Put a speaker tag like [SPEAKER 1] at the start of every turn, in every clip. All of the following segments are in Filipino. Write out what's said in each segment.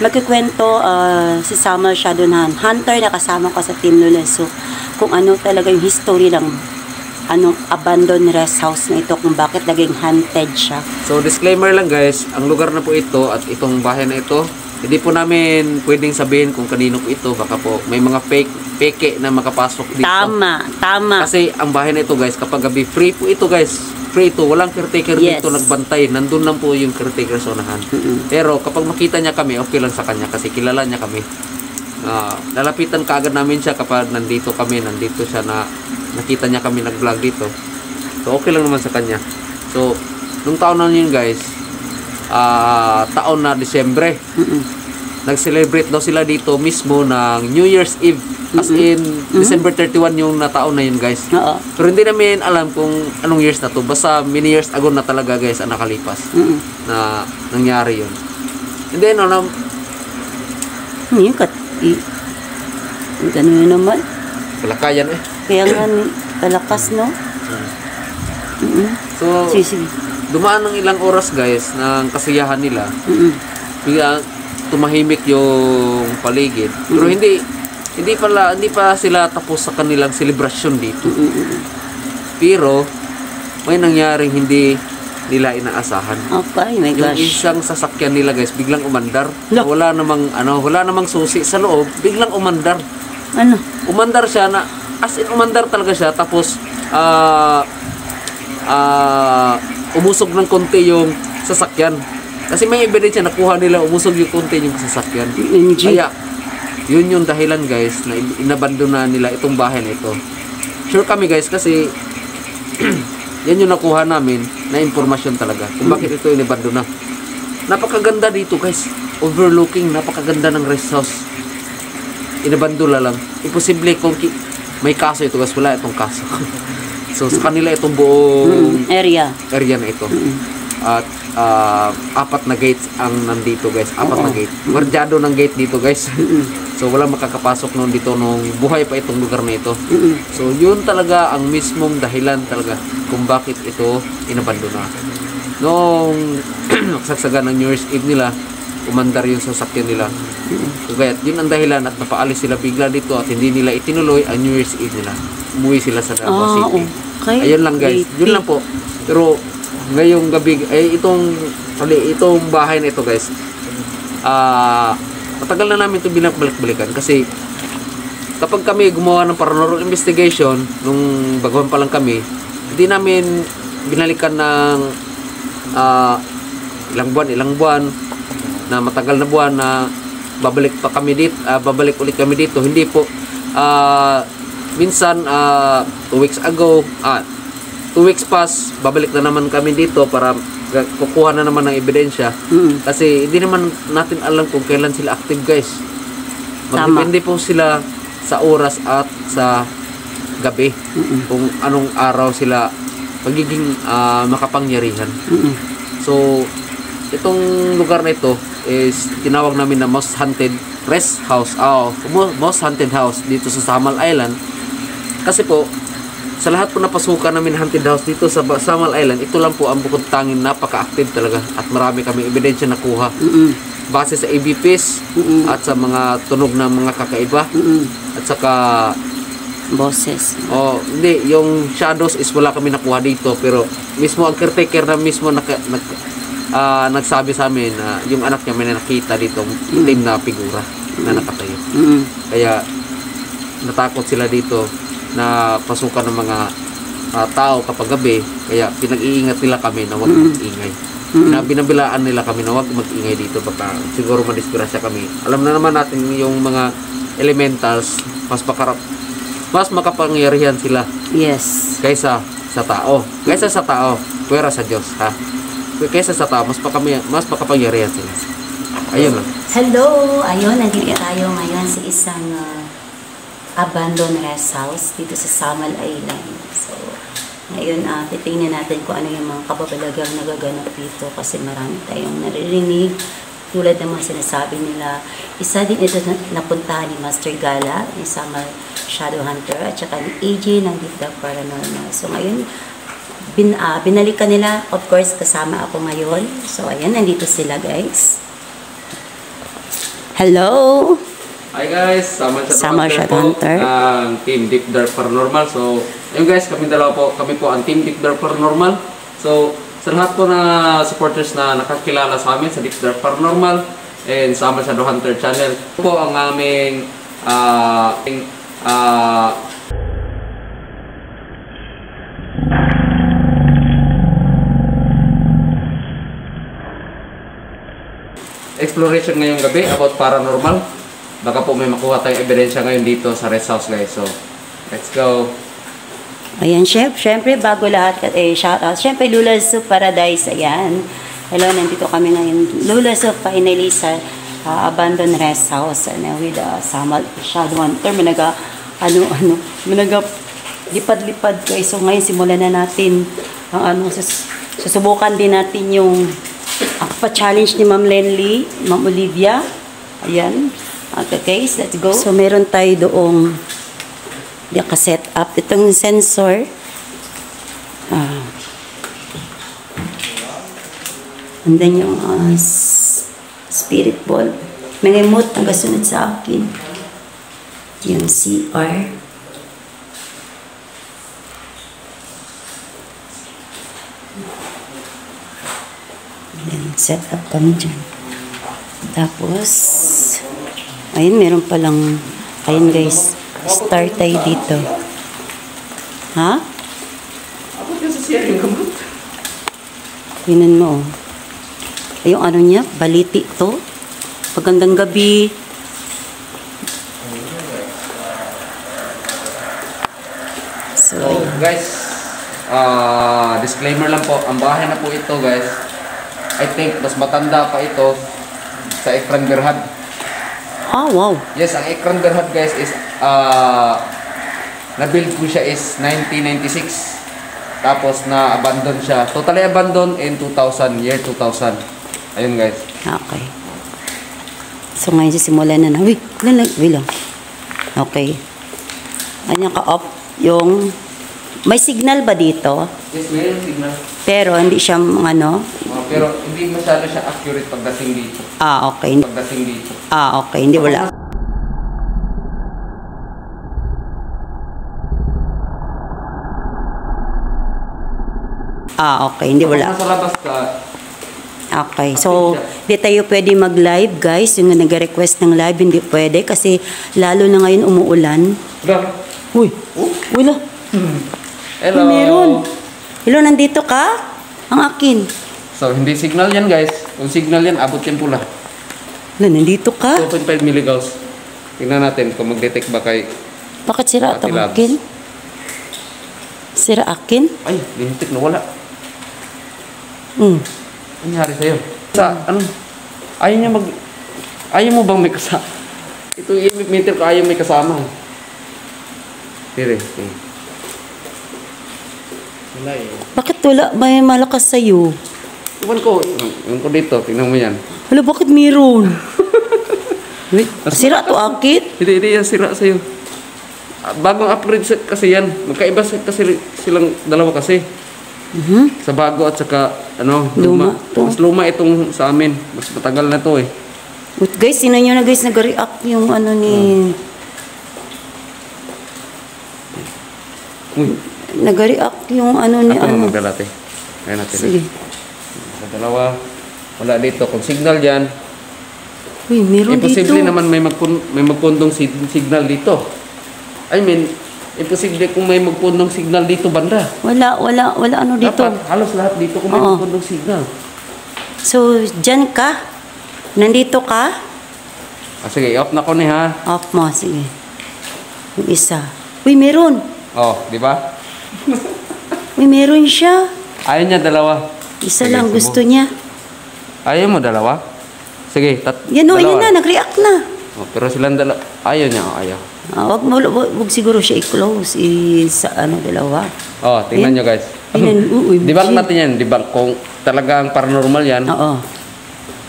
[SPEAKER 1] magkikwento si Samuel Shadow Hunter na kasama ko sa Team Lules. So, kung ano talaga yung history ng anong abandoned rest house na ito, kung bakit naging haunted siya.
[SPEAKER 2] So disclaimer lang guys, ang lugar na po ito at itong bahay na ito, hindi po namin pwedeng sabihin kung kanino po ito. Baka po may mga peke na makapasok dito.
[SPEAKER 1] Tama.
[SPEAKER 2] Kasi ang bahay na ito guys, kapag gabi, free po ito guys. Free ito, walang caretaker dito nagbantay. Nandun lang po yung caretaker sa unahan. Pero kapag makita niya kami, okay lang sa kanya kasi kilala niya kami. Lalapitan kaagad namin siya kapag nandito siya na nakita niya kami nag-vlog dito. So okay lang naman sa kanya. So nung taon na yun guys, taon na Disyembre, nag-celebrate daw sila dito mismo ng New Year's Eve. As in December 31 yung taon na yun guys. Pero hindi namin alam kung anong years na to. Basta many years ago na talaga guys ang nakalipas na nangyari yun. And then
[SPEAKER 1] ganun naman.
[SPEAKER 2] Kalakayan
[SPEAKER 1] Kaya nga kalakas, no?
[SPEAKER 2] So, dumaan ng ilang oras guys ng kasiyahan nila. Bigla tumahimik yung paligid. Pero hindi pa sila tapos sa kanilang selebrasyon dito. Pero may nangyaring hindi nila inaasahan.
[SPEAKER 1] Okay, my gosh.
[SPEAKER 2] Yung isang sasakyan nila guys, biglang umandar. Wala namang susi sa loob, biglang umandar.
[SPEAKER 1] Ano?
[SPEAKER 2] Umandar siya na, as in umandar talaga siya, tapos umusog ng konti yung sasakyan. Kasi may ebidensya nakuha nila, umusog yung konti yung sasakyan. Kaya, yun yung dahilan guys, na inabandona nila itong bahay na ito. Sure kami guys, kasi yan yung nakuha namin na impormasyon talaga kung bakit ito inabandona. Napakaganda dito guys, overlooking, napakaganda ng rest house. Inabandona lang. Imposible kung may kaso ito guys, wala itong kaso. So sa kanila itong buong area na ito. At apat na gates ang nandito guys, apat na gate. Guardyado ng gate dito guys. So walang makakapasok noon dito nung buhay pa itong lugar na ito. So yun talaga ang mismong dahilan talaga kung bakit ito inabandona. Nung nagsagsagan ng New Year's Eve nila, umandar yung sasakyan nila. So kaya yun ang dahilan at napaalis sila bigla dito at hindi nila itinuloy ang New Year's Eve nila. Umuwi sila sa Davao City.
[SPEAKER 1] Okay.
[SPEAKER 2] Ayun lang guys, yun lang po. Pero ngayong gabi, itong bahay na ito guys, matagal na namin ito binabalik-balikan kasi kapag kami gumawa ng paranormal investigation nung baguhan pa lang kami, hindi namin binalikan ng ilang buwan na matagal na buwan na babalik ulit kami dito. Hindi po, minsan 2 weeks ago, 2 weeks pass, babalik na naman kami dito para kukuha na naman ng ebidensya. Kasi hindi naman natin alam kung kailan sila active guys. Magdepende po sila sa oras at sa gabi. Kung anong araw sila magiging makapangyarihan. So itong lugar na ito is tinawag namin na most haunted rest house. Most haunted house dito sa Samal Island. Kasi po sa lahat po napasukan namin haunted house dito sa Samal Island, ito lang po ang bukod tanging napaka-active talaga at marami kami ebidensya nakuha. Base sa ABPs at sa mga tunog ng mga kakaiba at saka
[SPEAKER 1] boses.
[SPEAKER 2] Hindi, yung shadows is wala kami nakuha dito, pero mismo ang caretaker na mismo nagsabi sa amin na yung anak niya may nakita dito itim na figura na nakatayo. Kaya natakot sila dito na pasukan ng mga tao kapag gabi, kaya pinag-iingat nila kami na huwag mag-ingay. Binabilaan nila kami na huwag mag-ingay dito, baka siguro madisgrasya kami. Alam na naman natin yung mga elementals, mas makapangyarihan sila.
[SPEAKER 1] Yes.
[SPEAKER 2] Kaysa sa tao. Pwera sa Diyos, ha? Kaysa sa tao, mas makapangyarihan sila. Ayun lang.
[SPEAKER 1] Hello! Ayun, nandito tayo ngayon sa isang abandoned rest house dito sa Samal Island. So, ngayon, titingnan natin kung ano yung mga kababalagang nagaganap dito kasi marami tayong naririnig tulad ng mga sinasabi nila. Isa din ito napuntahan ni Master Gala, ni Samal Shadow Hunter, at saka ni AJ ng Deep Dark Paranormal. So, ngayon, binalikan nila. Of course, kasama ako ngayon. So, ayan, nandito sila, guys. Hello.
[SPEAKER 2] Hi guys,
[SPEAKER 1] Sama siya,
[SPEAKER 2] po
[SPEAKER 1] Hunter.
[SPEAKER 2] ng Team Deep Dark Paranormal. So, ayun guys, kami po ang Team Deep Dark Paranormal. So, sa lahat po na supporters na nakakilala sa amin sa Deep Dark Paranormal and sa Shadow Hunter channel, po ang aming exploration ngayong gabi about paranormal. Baka po may makuha tayong ebidensya ngayon dito sa rest house guys. So, let's go.
[SPEAKER 1] Ayan, syempre, bago lahat, shoutout. Syempre, Lula's Soup Paradise, ayan. Hello, nandito kami ngayon. Lula's Soup, finally, sa abandoned rest house, with Samal Shadow Hunter. Lipad-lipad guys. So, ngayon, simulan na natin ang susubukan din natin yung pa-challenge ni Ma'am Lenly, Ma'am Olivia. Ayan. Okay, guys, let's go. So, meron tayo doong set up itong sensor. And then yung spirit ball. May remote na kasunod sa akin. Yung CR. Then, set up kami dyan. Tapos, ayun, meron palang, ayun guys, start tayo dito. Ha?
[SPEAKER 2] Ako din sa siya yung gamot.
[SPEAKER 1] Yun mo. Yung ano niya, baliti to. Pagandang gabi. So,
[SPEAKER 2] guys, disclaimer lang po. Ang bahay na po ito guys, I think mas matanda pa ito sa Ekran Berhad.
[SPEAKER 1] wow.
[SPEAKER 2] Yes, ang Ekran Berhad guys is na-build po siya is 1996. Tapos na-abandon siya. Totally abandoned in 2000, year 2000. Ayun guys.
[SPEAKER 1] Okay. So ngayon simulan na. Wait lang. Okay. Ganyan ka-off yung... May signal ba dito?
[SPEAKER 2] Yes, mayroon signal.
[SPEAKER 1] Pero hindi siya
[SPEAKER 2] Pero hindi masyado siya accurate pagdating dito.
[SPEAKER 1] okay.
[SPEAKER 2] Pagdating dito.
[SPEAKER 1] Okay. Hindi wala. Okay. Hindi wala.
[SPEAKER 2] Kapag nasa labas ka,
[SPEAKER 1] Okay. So, di tayo pwede mag-live, guys. Yung nag-request ng live, hindi pwede. Kasi, lalo na ngayon umuulan. Uy. Wala.
[SPEAKER 2] hello.
[SPEAKER 1] Meron. Hello, nandito ka? Ang akin.
[SPEAKER 2] So, hindi signal yan guys. Kung signal yan, abot yan pula.
[SPEAKER 1] Wala, nandito ka?
[SPEAKER 2] 2.5 milligauss. Tingnan natin kung mag-detect ba kay...
[SPEAKER 1] Bakit sira ito
[SPEAKER 2] Labs.
[SPEAKER 1] akin? Sira akin?
[SPEAKER 2] Ay, lintik na wala.
[SPEAKER 1] Hmm.
[SPEAKER 2] Ano nangyari sa'yo? Ayaw mo bang may kasama? Ito yung meter ko, ayaw may kasama. Tire. Wala eh.
[SPEAKER 1] Bakit wala? May malakas sa'yo.
[SPEAKER 2] Iwan ko dito, tingnan mo yan.
[SPEAKER 1] Wala, bakit meron? Wait, sira to akin?
[SPEAKER 2] Hindi yan sira sa'yo. Bagong upgrade kasi yan. Magkaiba kasi silang dalawa kasi. Sa bago at saka
[SPEAKER 1] Luma to.
[SPEAKER 2] Mas luma itong sa amin. Mas matagal na to eh.
[SPEAKER 1] Wait, guys, sino nyo na guys nag-react yung ni... Nag-react yung ni...
[SPEAKER 2] Ako na magdalate. Kaya natin.
[SPEAKER 1] Sige.
[SPEAKER 2] Sa dalawa. Wala dito. Kung signal yan,
[SPEAKER 1] Uy, meron dito.
[SPEAKER 2] imposible naman may magpundong signal dito. I mean, imposible kung may magpundong signal dito banda.
[SPEAKER 1] Wala dito.
[SPEAKER 2] Dapat halos lahat dito kung may magpundong signal.
[SPEAKER 1] So, dyan ka? Nandito ka?
[SPEAKER 2] Sige, off na ko ni ha.
[SPEAKER 1] Off mo, sige. Yung isa. Uy, meron.
[SPEAKER 2] Oh, di ba?
[SPEAKER 1] Uy, meron siya.
[SPEAKER 2] Ayaw niya dalawa.
[SPEAKER 1] Isa
[SPEAKER 2] Sige,
[SPEAKER 1] lang
[SPEAKER 2] subo.
[SPEAKER 1] gusto niya.
[SPEAKER 2] Ayaw mo dalawa? Sige,
[SPEAKER 1] Yan o,
[SPEAKER 2] dalawa.
[SPEAKER 1] yan na, nag-react na.
[SPEAKER 2] Oh, pero silang dalawa. Ayaw niya, ayaw.
[SPEAKER 1] Wag siguro siya i-close. Dalawa.
[SPEAKER 2] Oh, tingnan nyo guys.
[SPEAKER 1] Uy,
[SPEAKER 2] Debunk natin yan. Debunk kung talagang paranormal yan.
[SPEAKER 1] Oo.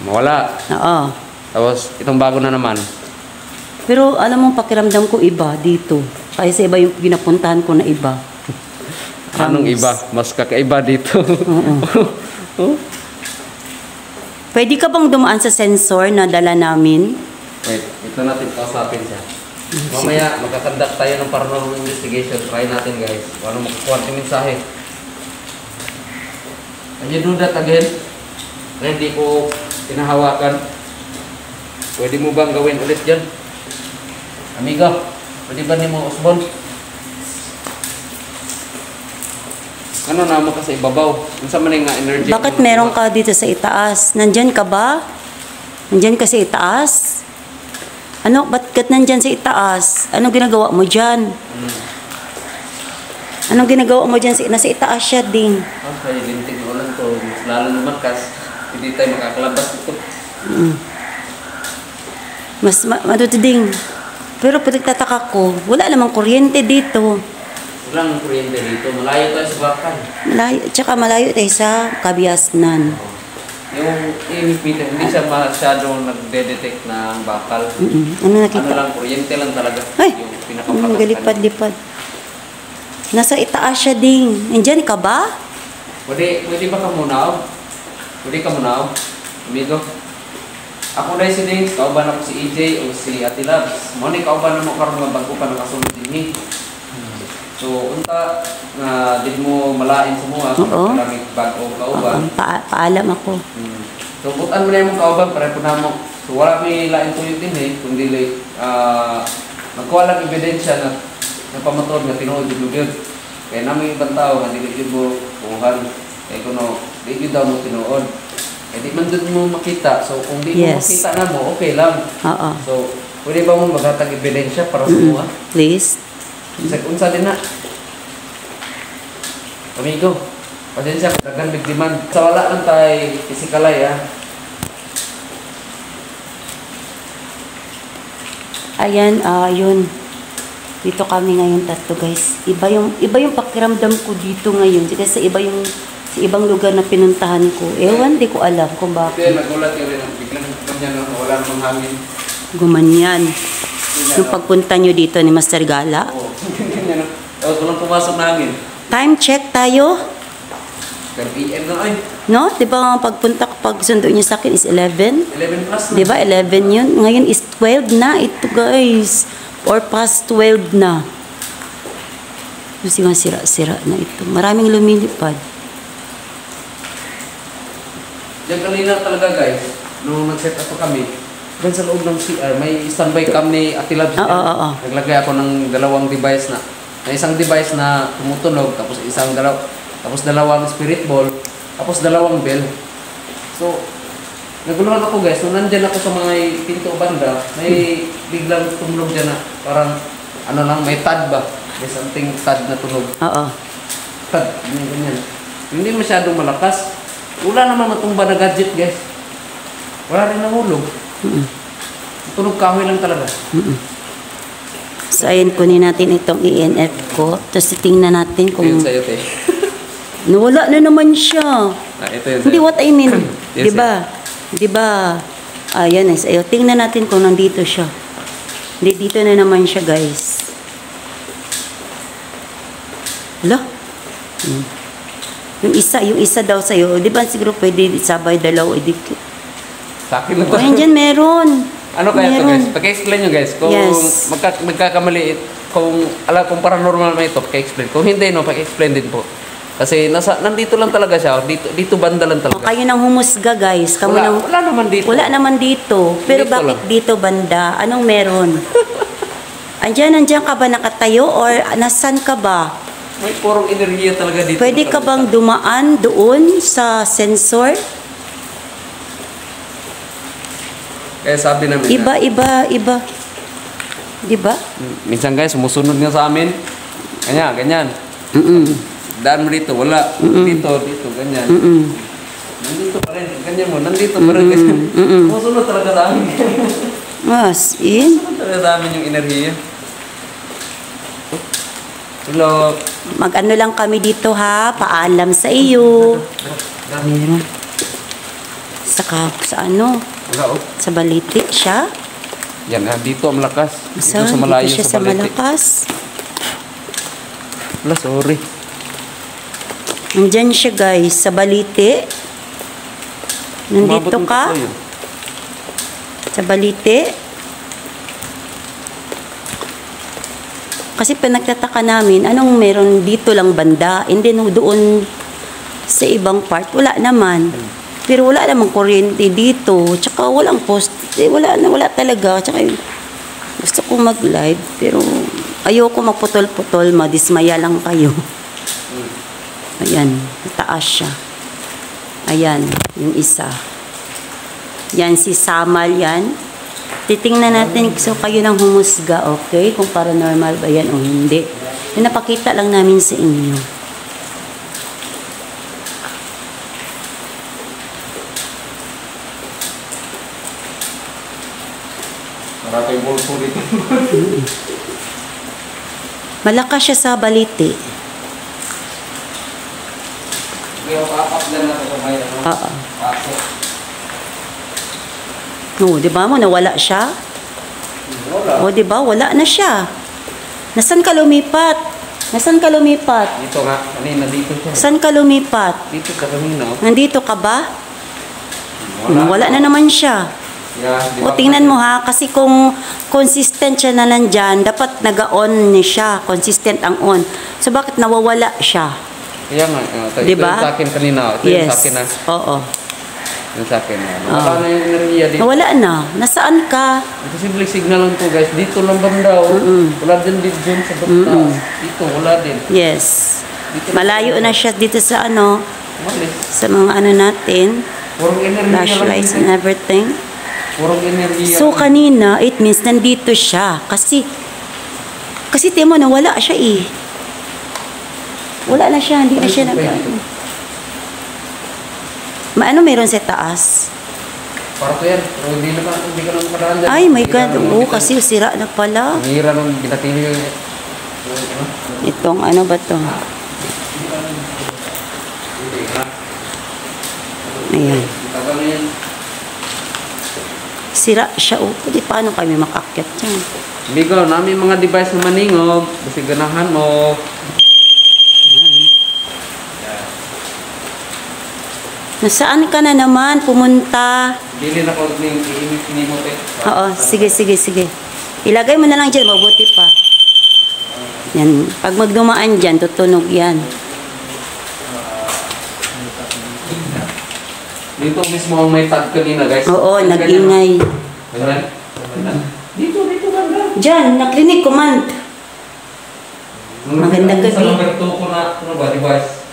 [SPEAKER 2] Mawala.
[SPEAKER 1] Oo.
[SPEAKER 2] Tapos, itong bago na naman.
[SPEAKER 1] Pero alam mo, pakiramdam ko iba dito. Kaya sa iba yung pinapuntahan ko na iba.
[SPEAKER 2] Anong iba? Mas kakaiba dito.
[SPEAKER 1] Pwede ka bang dumaan sa sensor na dala namin?
[SPEAKER 2] Wait, ito natin kausapin siya. Mamaya, magkakandak tayo ng paranormal investigation. Try natin, guys. Kung ano makakuha ng mensahe. Can you do that again? Na hindi ko pinahawakan. Pwede mo bang gawin ulit dyan? Amigo, pwede ba ni mo usbon? Ano na mo ka sa ibabaw? Unsa man nga energy?
[SPEAKER 1] Bakit meron ka dito sa itaas? Nandyan ka ba? Nandyan ka sa itaas? Ano? Ba't nandyan sa itaas? Anong ginagawa mo dyan? Anong ginagawa mo dyan? Nasa itaas siya ding.
[SPEAKER 2] Okay, lintig mo lang to. Mas lalo naman kas. Hindi tayo makakalabas ito.
[SPEAKER 1] Mas matutuding. Pero pagtataka ko, wala namang kuryente dito.
[SPEAKER 2] Walang kuryente dito. Malayo tayo sa bakal.
[SPEAKER 1] Tsaka malayo tayo sa Kabiasnan.
[SPEAKER 2] Yung EMP, hindi siya masyadong nagde-detect ng bakal.
[SPEAKER 1] Ano nakita?
[SPEAKER 2] Ano lang, kuryente lang talaga.
[SPEAKER 1] Ay!
[SPEAKER 2] Yung pinakapatak.
[SPEAKER 1] Galipad-lipad. Nasa itaas siya ding. Nandyan ka ba?
[SPEAKER 2] Pwede ba ka munaw? Pwede ka munaw? Amigo? Ako dahil si Dings, kauban ako si EJ o si Ate Labs. Moni, kauban na mo karoon nga bago pa nakasunod din. So, unta, di mo malain sa mga
[SPEAKER 1] Oo.
[SPEAKER 2] maraming bago kauban.
[SPEAKER 1] Paalam ako.
[SPEAKER 2] So, butan mo na yung kauban, pare po na mo. So, wala may lain tuyo din kundi magkuha lang ebidensya na pamatod nga tinuod yung lugod. Kaya namin ibang tao nga dili mo kuhan. Kaya kuno, di daw mo tinuod. Kaya di man doon mo makita. So kung di mo makita na mo, okay lang.
[SPEAKER 1] Oo.
[SPEAKER 2] So, pwede ba mo maghatag ebidensya para sa mga?
[SPEAKER 1] Please.
[SPEAKER 2] Unsa din na. Amigo, pasensya, dagan big demand. Sa wala lang tayo physikalay
[SPEAKER 1] Ayan, yun. Dito kami ngayon tatlo, guys. Iba yung pakiramdam ko dito ngayon. Kasi sa ibang lugar na pinuntahan ko. Ewan, di ko alam kung bakit.
[SPEAKER 2] Kaya nagulat yun rin. Biglang ganyan na wala namang hangin.
[SPEAKER 1] Gumanyan. Yung pagpunta nyo dito ni Master Gala.
[SPEAKER 2] Oo, ganyan na. Tapos walang pumasok na hangin.
[SPEAKER 1] Time check tayo.
[SPEAKER 2] 10 PM na ay.
[SPEAKER 1] No? Di ba pagpunta ko, pag sundo niya sa akin is 11?
[SPEAKER 2] 11 plus na.
[SPEAKER 1] Di ba 11 yun? Ngayon is 12 na. Ito, guys. Or past 12 na. Kasi nga sira-sira na ito. Maraming lumilipad.
[SPEAKER 2] Diyan kanina talaga, guys, nung nag-set up pa kami, dyan sa loob ng CR, may standby cam ni Ate Labs.
[SPEAKER 1] Oo.
[SPEAKER 2] Naglagay ako ng dalawang device na isang device na tumutunog, tapos dalawang spirit ball, tapos dalawang bell. So, naguluhan ako, guys, nung nandyan ako sa mga pinto banda, may biglang tumunog dyan na parang, may tad ba? May something tad na tunog.
[SPEAKER 1] Oo.
[SPEAKER 2] Tad, ganyan. Hindi masyadong malakas. Wala naman matumba na gadget, guys. Wala rin nahulog. Tunog kahoy lang talaga.
[SPEAKER 1] So, ayun, kunin natin itong ENF ko. Tapos tingnan natin kung...
[SPEAKER 2] Ito yun sa'yo, te.
[SPEAKER 1] Nawala na naman siya.
[SPEAKER 2] Ito yun
[SPEAKER 1] Hindi,
[SPEAKER 2] sa'yo.
[SPEAKER 1] what I mean.
[SPEAKER 2] Yes,
[SPEAKER 1] Diba? Ayan, sa'yo. Tingnan natin kung nandito siya. Hindi, dito na naman siya, guys. Hala? Yung isa daw sa'yo. Di ba siguro pwede sabay dalaw edit?
[SPEAKER 2] Sa akin lang to.
[SPEAKER 1] Ayan dyan, meron.
[SPEAKER 2] Ano kaya ito,
[SPEAKER 1] Meron.
[SPEAKER 2] guys? Pag-explain nyo, guys. Kung
[SPEAKER 1] Yes.
[SPEAKER 2] magkakamali, kung paranormal na ito, pag-explain. Kung hindi, no, pag-explain din po. Kasi nandito lang talaga siya. Dito banda lang talaga.
[SPEAKER 1] Kayo nang humusga, guys.
[SPEAKER 2] Wala naman dito.
[SPEAKER 1] Wala naman dito. Pero
[SPEAKER 2] Dito
[SPEAKER 1] bakit
[SPEAKER 2] lang.
[SPEAKER 1] dito banda? Anong meron? Andiyan ka ba nakatayo or nasan ka ba?
[SPEAKER 2] May purong enerhiya talaga dito.
[SPEAKER 1] Pwede ka bang dumaan doon sa sensor?
[SPEAKER 2] Kaya sabi namin
[SPEAKER 1] Iba. Di ba?
[SPEAKER 2] minsan, guys, sumusunod nga sa amin. Ganyan. Daan mo dito, wala. Dito, ganyan. Nandito pa rin, ganyan mo. Nandito pa rin, guys. Sumusunod talaga sa amin.
[SPEAKER 1] Mas, in.
[SPEAKER 2] Sumusunod talaga sa amin yung enerhiya. Hello.
[SPEAKER 1] Mag-ano lang kami dito, ha? Paalam sa iyo. Meron. Sa ano?
[SPEAKER 2] Wala, oh.
[SPEAKER 1] Sa baliti siya.
[SPEAKER 2] Yan, dito ang malakas.
[SPEAKER 1] Saan?
[SPEAKER 2] Dito sa malayo,
[SPEAKER 1] Dito siya sa
[SPEAKER 2] Balete.
[SPEAKER 1] malakas.
[SPEAKER 2] Wala, sorry.
[SPEAKER 1] Nandyan siya, guys, sa baliti. Nandito
[SPEAKER 2] Umabot ng
[SPEAKER 1] ka?
[SPEAKER 2] tatlo yun.
[SPEAKER 1] Sa baliti. Kasi pinagtataka namin, anong meron dito lang banda, and then doon sa ibang part, wala naman. Pero wala namang kuryente dito, tsaka walang post, wala talaga. Tsaka gusto ko mag-live, pero ayoko magputol-putol, madismaya lang kayo. Ayan, mataas siya. Ayan, yung isa. Yan, si Samal yan. Titingnan natin, so kayo nang humusga, okay? Kung paranormal ba yan o hindi. Yung napakita lang namin sa inyo.
[SPEAKER 2] Maraming bulso dito.
[SPEAKER 1] Malakas siya sa baliti.
[SPEAKER 2] May papak lang na ito sa may ano.
[SPEAKER 1] Oo. No, di ba mo nawala siya?
[SPEAKER 2] Wala.
[SPEAKER 1] O, di ba? Wala na siya. Nasaan ka lumipat? Nasaan ka lumipat?
[SPEAKER 2] Dito nga, kanina dito siya.
[SPEAKER 1] Saan ka lumipat?
[SPEAKER 2] Dito ka kanina.
[SPEAKER 1] Nandito ka ba? Wala na naman siya.
[SPEAKER 2] Yeah, di
[SPEAKER 1] O,
[SPEAKER 2] ba?
[SPEAKER 1] tingnan mo ha, kasi kung consistent siya na nandyan, dapat nag-on niya siya. Consistent ang on. So, bakit nawawala siya?
[SPEAKER 2] Kaya nga, ito
[SPEAKER 1] Diba?
[SPEAKER 2] yung sa akin kanina. Ito yung sa
[SPEAKER 1] Yes.
[SPEAKER 2] akin na.
[SPEAKER 1] Oo.
[SPEAKER 2] Yung sa akin na. Wala na yung enerhiya dito.
[SPEAKER 1] Nawala na. Nasaan ka?
[SPEAKER 2] Simple signal lang to guys. Dito lang banda. Wala din dito sa banda. Dito, wala din.
[SPEAKER 1] Yes.
[SPEAKER 2] Dito
[SPEAKER 1] Malayo na siya dito sa ano,
[SPEAKER 2] Malis.
[SPEAKER 1] sa mga ano natin.
[SPEAKER 2] Purong enerhiya lang
[SPEAKER 1] Flashlights
[SPEAKER 2] dito.
[SPEAKER 1] and everything.
[SPEAKER 2] Purong enerhiya.
[SPEAKER 1] So, kanina, it means nandito siya. Kasi temo na wala siya eh. Wala na siya, hindi na siya Ano meron sa taas?
[SPEAKER 2] Para to yan. Pero hindi ka naman makadaan dyan.
[SPEAKER 1] Ay, my God. Oo, kasi sira na pala.
[SPEAKER 2] Ang hira nung binatili yung
[SPEAKER 1] Itong ano ba to? Ayan.
[SPEAKER 2] tagal na yan.
[SPEAKER 1] Sira siya. O, pwede paano kami makakyat dyan?
[SPEAKER 2] Bigo, namin mga device na maningog. Kasi ganahan mo.
[SPEAKER 1] Nasaan ka na naman pumunta?
[SPEAKER 2] Dili na ko ng inimot eh.
[SPEAKER 1] Oo, sige. Ilagay mo na lang dyan, mabuti pa. Yan. Pag magdumaan dyan, tutunog yan.
[SPEAKER 2] Dito mismo ang may tag kanina guys.
[SPEAKER 1] Oo, nag-ingay.
[SPEAKER 2] Dito banda.
[SPEAKER 1] Dyan, naklinig, command. Magandang gabi.
[SPEAKER 2] Sa number 2 ko na, ano ba, device?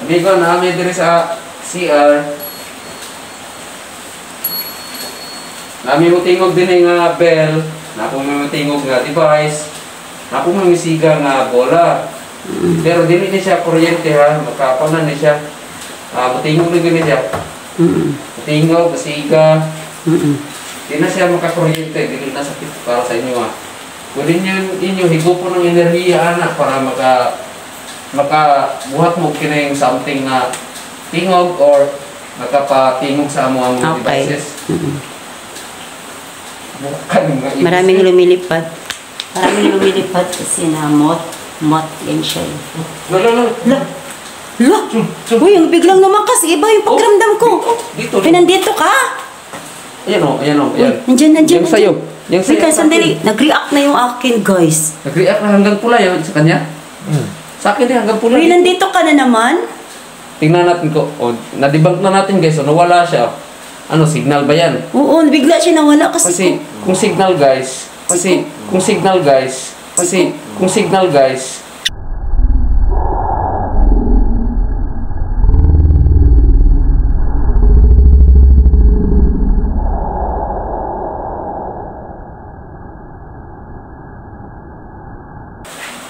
[SPEAKER 2] Amigo, namin diri sa CR. Namin mo tingog din nga bell. Napong may tingog nga device. Napong may siga nga bola. Pero dili ni siya kuryente ha. Makapanan ni siya. Matingog na gani siya. Matingog, masiga. Di na siya makakuryente. Dili na sakit para sa inyo ha. Pwede inyo higupon ng enerhiya anak para makabuhat mo kining something na tingog or nakapatingog sa amo ang mga
[SPEAKER 1] Okay.
[SPEAKER 2] devices.
[SPEAKER 1] Maraming lumilipad. Kasi na mot din siya.
[SPEAKER 2] Lalo.
[SPEAKER 1] Uy, ang biglang lumakas. Iba yung pakiramdam ko.
[SPEAKER 2] Dito.
[SPEAKER 1] Nandito ka?
[SPEAKER 2] Ayan o.
[SPEAKER 1] Nandiyan.
[SPEAKER 2] Yung sayo. Yung sayo.
[SPEAKER 1] Teka, sandali. Nag-react na yung akin, guys.
[SPEAKER 2] Nag-react na hanggang pula yun sa kanya. Sa akin din hanggang pula.
[SPEAKER 1] Uy, nandito ka na naman?
[SPEAKER 2] Tingnan natin ko. Na-debunk na natin guys. Nawala siya. Ano, signal ba yan?
[SPEAKER 1] Oo, bigla siya nawala
[SPEAKER 2] Kasi kung signal guys.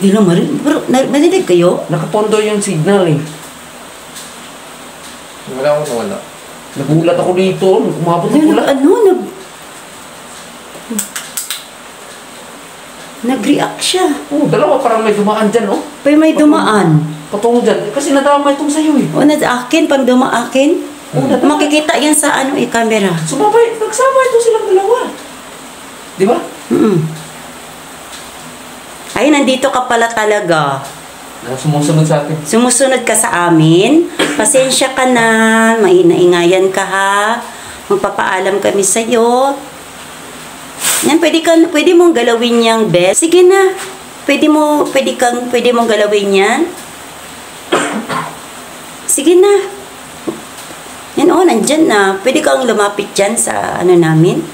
[SPEAKER 1] Di lang, narinig kayo?
[SPEAKER 2] Nakapondo yung signal eh.
[SPEAKER 3] Wala akong nawala.
[SPEAKER 2] Nagulat ako dito. Umabot ng pula.
[SPEAKER 1] Nag-react siya.
[SPEAKER 2] Oh, dalawa parang may dumaan dyan, oh.
[SPEAKER 1] May dumaan.
[SPEAKER 2] Patungo dyan. Kasi nadama itong sa'yo, eh.
[SPEAKER 1] O, akin, pag dumaakin, makikita yan sa camera.
[SPEAKER 2] Sumabay, nagsama ito silang dalawa. Di ba?
[SPEAKER 1] Ay, nandito ka pala talaga.
[SPEAKER 2] Sumusunod sa atin.
[SPEAKER 1] Sumusunod ka sa amin. Pasensya ka na. Naingayan ka ha. Magpapaalam kami sa'yo. Yan, pwede mong galawin yung bell. Sige na. Pwede mong galawin yan. Sige na. Yan, nandyan na. Pwede kang lumapit dyan sa ano namin.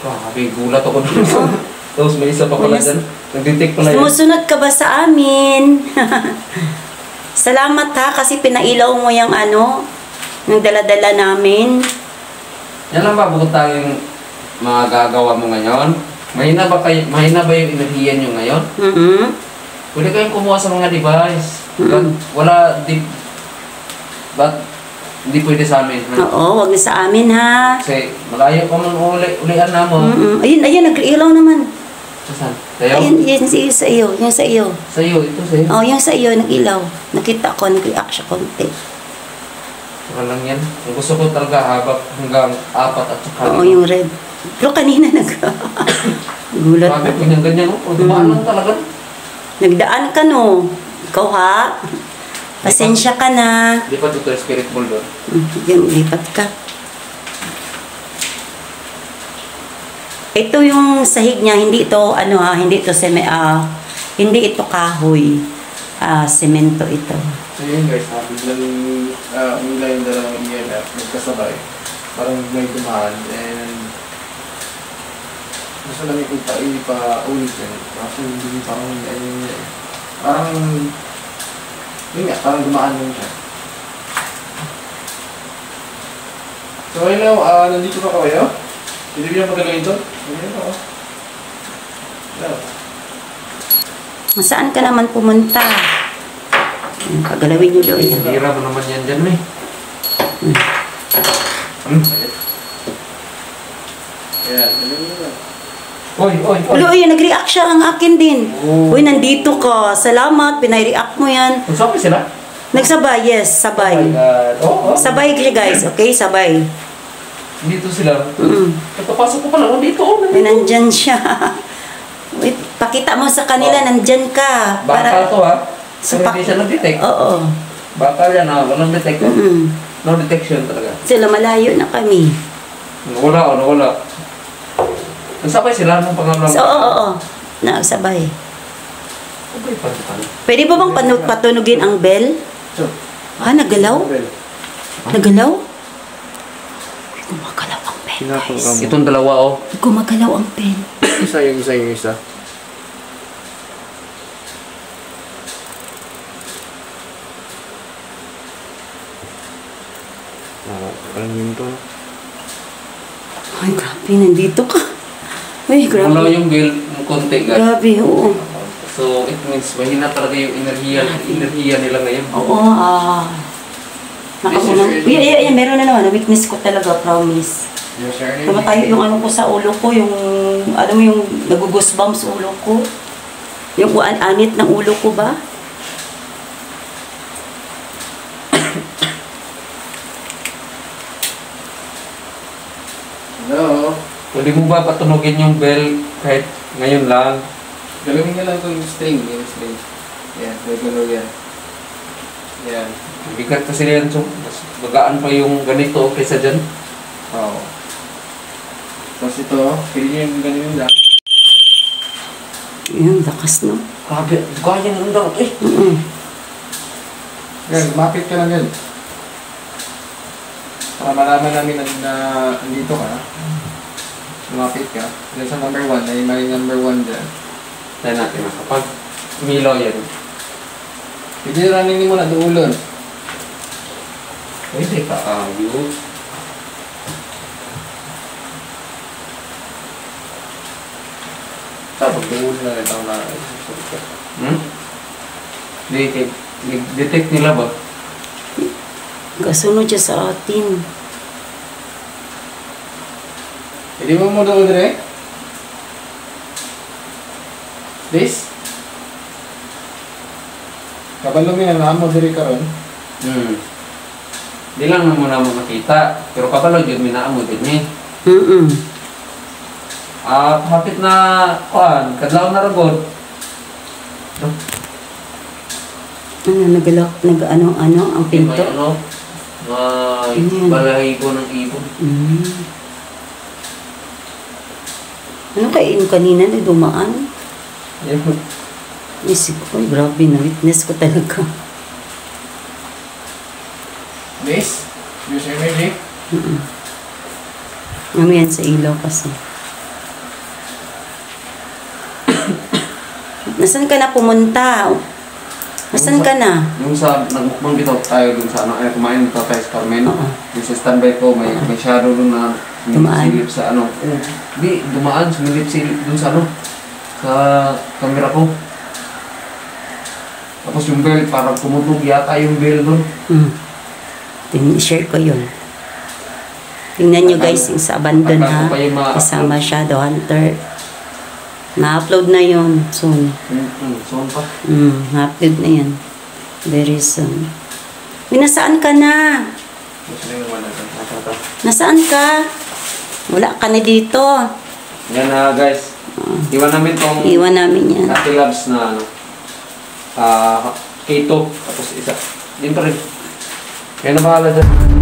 [SPEAKER 2] Grabe, gulat ako dun. Tapos may isa pa pala dyan. Nag-detect pala yan.
[SPEAKER 1] Sumusunod ka ba sa amin? Salamat ha, kasi pinailaw mo yung yung dala-dala namin.
[SPEAKER 2] Yan lang ba bukod tayong mga gagawa mo ngayon? Mahina ba yung inahiyan nyo ngayon? Pwede kayong kumuha sa mga device. Ba't hindi pwede sa amin? Ha?
[SPEAKER 1] Oo, wag na sa amin ha.
[SPEAKER 2] Kasi malayo pa man ulian na mo.
[SPEAKER 1] Ayun, nag-ilaw naman.
[SPEAKER 2] Saan? Sa'yo?
[SPEAKER 1] Ayun, sa iyo. Yung sa iyo.
[SPEAKER 2] Sa iyo, ito sa iyo?
[SPEAKER 1] Oo, yung sa iyo, nag-ilaw. Nakita ko, nag-react siya konti.
[SPEAKER 2] Saka lang yan. Ang gusto ko talaga hanggang 4 at saka.
[SPEAKER 1] Oo, yung red. Pero kanina gulat
[SPEAKER 2] Grabe
[SPEAKER 1] na.
[SPEAKER 2] po yung ganyan. Dumaan lang talaga.
[SPEAKER 1] Nagdaan ka no. Ikaw ha. Pasensya ka na.
[SPEAKER 2] Lipat ito spirit ball doon.
[SPEAKER 1] Diyan, lipat ka. Ito yung sahig niya, hindi ito hindi ito kahoy. Semento ito.
[SPEAKER 3] So yun guys, biglang umila yung dalawang EMF, nagkasabay. Parang may dumaan and gusto namin ipa-ulit yun. Kaso hindi parang parang yun nga, parang dumaan yun siya. So hello, nandito pa kayo? Hindi ba yung magaling ito? Ganyan ako. Hello.
[SPEAKER 1] Saan ka naman pumunta? Kagalawin niyo doon yan.
[SPEAKER 2] Hira mo naman yan dyan, may.
[SPEAKER 3] Ayan, ganyan mo na.
[SPEAKER 2] Oy.
[SPEAKER 1] Ulo, nag-react siya ang akin din. Uy, nandito ka. Salamat, pinay-react mo yan.
[SPEAKER 2] Nagsabay sila?
[SPEAKER 1] Nagsabay, yes, sabay.
[SPEAKER 2] Oo.
[SPEAKER 1] Sabay siya guys, okay? Sabay.
[SPEAKER 2] Dito sila. Pagpapasok ko pala, dito.
[SPEAKER 1] Uy, nandyan siya. Uy, pakita mo sa kanila, nandyan ka.
[SPEAKER 2] Bakal to ha.
[SPEAKER 1] So,
[SPEAKER 2] Pero hindi siya nag-detect.
[SPEAKER 1] Oo.
[SPEAKER 2] Bakal yan ha. Walang detect. No detection talaga.
[SPEAKER 1] Sila malayo na kami.
[SPEAKER 2] Nawala. Nagsabay sila nung pangalan.
[SPEAKER 1] So, oo. Nagsabay.
[SPEAKER 2] Okay, pala.
[SPEAKER 1] Pwede ba bang patunugin ang bell?
[SPEAKER 3] So,
[SPEAKER 1] Nagalaw? Nagalaw? Gumagalaw ang pen, guys.
[SPEAKER 2] Itong dalawa oh.
[SPEAKER 1] Gumagalaw ang pen.
[SPEAKER 3] isa. Parang yun to.
[SPEAKER 1] Ay, grabe, nandito ka. Ay, grabe.
[SPEAKER 2] Wala yung bill, yung konti guys.
[SPEAKER 1] Grabe, oo.
[SPEAKER 2] So, it means mahina talaga yung enerhiya nila ngayon.
[SPEAKER 1] Oo, Yan, meron na naman. Weakness ko talaga, promise.
[SPEAKER 3] Yes, sir.
[SPEAKER 1] Tumatayo yung ko sa ulo ko, yung nagugusbumps ulo ko. Yung anit ng ulo ko ba?
[SPEAKER 3] Hello.
[SPEAKER 2] Pwede mo ba patunogin yung bell kahit ngayon lang?
[SPEAKER 3] Galawin niya lang itong string. Yan, regular yan. Yan.
[SPEAKER 2] Bigat kasi yan, so mas magaan pa yung ganito kaysa dyan.
[SPEAKER 3] Oo. Tapos ito, pwede niyo yung ganun lang.
[SPEAKER 1] Yung lakas, no?
[SPEAKER 2] Grabe, kaya nang dapat eh.
[SPEAKER 3] Yan, mapit ka lang yan. Para malaman namin na andito ka. Lumapit ka. Then sa number 1, ay may number 1 dyan.
[SPEAKER 2] Tayo natin kapag umilaw yan.
[SPEAKER 3] Pwede running mo na duulon.
[SPEAKER 2] Pwede ka ayos.
[SPEAKER 3] Tapos duulon na rin ang
[SPEAKER 2] Detect nila ba?
[SPEAKER 1] Kasunod siya sa atin.
[SPEAKER 3] Pwede mo doon rin? This? Kabalo mo yan, naamo diri ka ron.
[SPEAKER 2] Di lang na muna mo makita. Pero kapalog yun, minaamo din eh. Hapit na, kadlaw na ragod.
[SPEAKER 1] Nagalaw, ang pinto.
[SPEAKER 2] May balahibo ng ibon.
[SPEAKER 1] Ano kaya yung kanina na dumaan?
[SPEAKER 3] Ayun.
[SPEAKER 1] Isip ko, ay, grabe na. Witness ko talaga.
[SPEAKER 3] This? Use energy?
[SPEAKER 1] Yan sa ilaw kasi. Nasaan ka na pumunta? Nasaan ka na?
[SPEAKER 2] Yung sa nagmukbang dito tayo dun sa ano, kumain dito tayo sa Carmen.
[SPEAKER 1] Oo.
[SPEAKER 2] Yung sa standby ko, may shadow dun na
[SPEAKER 1] Dumaan.
[SPEAKER 2] sumilip sa ano. Di, dumaan, sumilip-silip dun sa ano, sa camera ko. Tapos yung bell, parang tumutog yata yung bell dun.
[SPEAKER 1] Share ko yun. Tingnan nyo guys, yung sa abandon
[SPEAKER 2] Akala
[SPEAKER 1] ha.
[SPEAKER 2] ko pa yung ma-upload.
[SPEAKER 1] Kasama Shadow Hunter. Na-upload na yun soon.
[SPEAKER 2] Soon pa.
[SPEAKER 1] Na-upload na yan. Very soon. Nasaan ka na?
[SPEAKER 2] Gusto na yung ata.
[SPEAKER 1] Nasaan ka? Wala ka na dito.
[SPEAKER 2] Yan na guys. Iwan namin tong
[SPEAKER 1] Iwan namin yan.
[SPEAKER 2] Ate Labs na ano. K2. Tapos isa. Yun pa rin. Kaya na bahala dyan.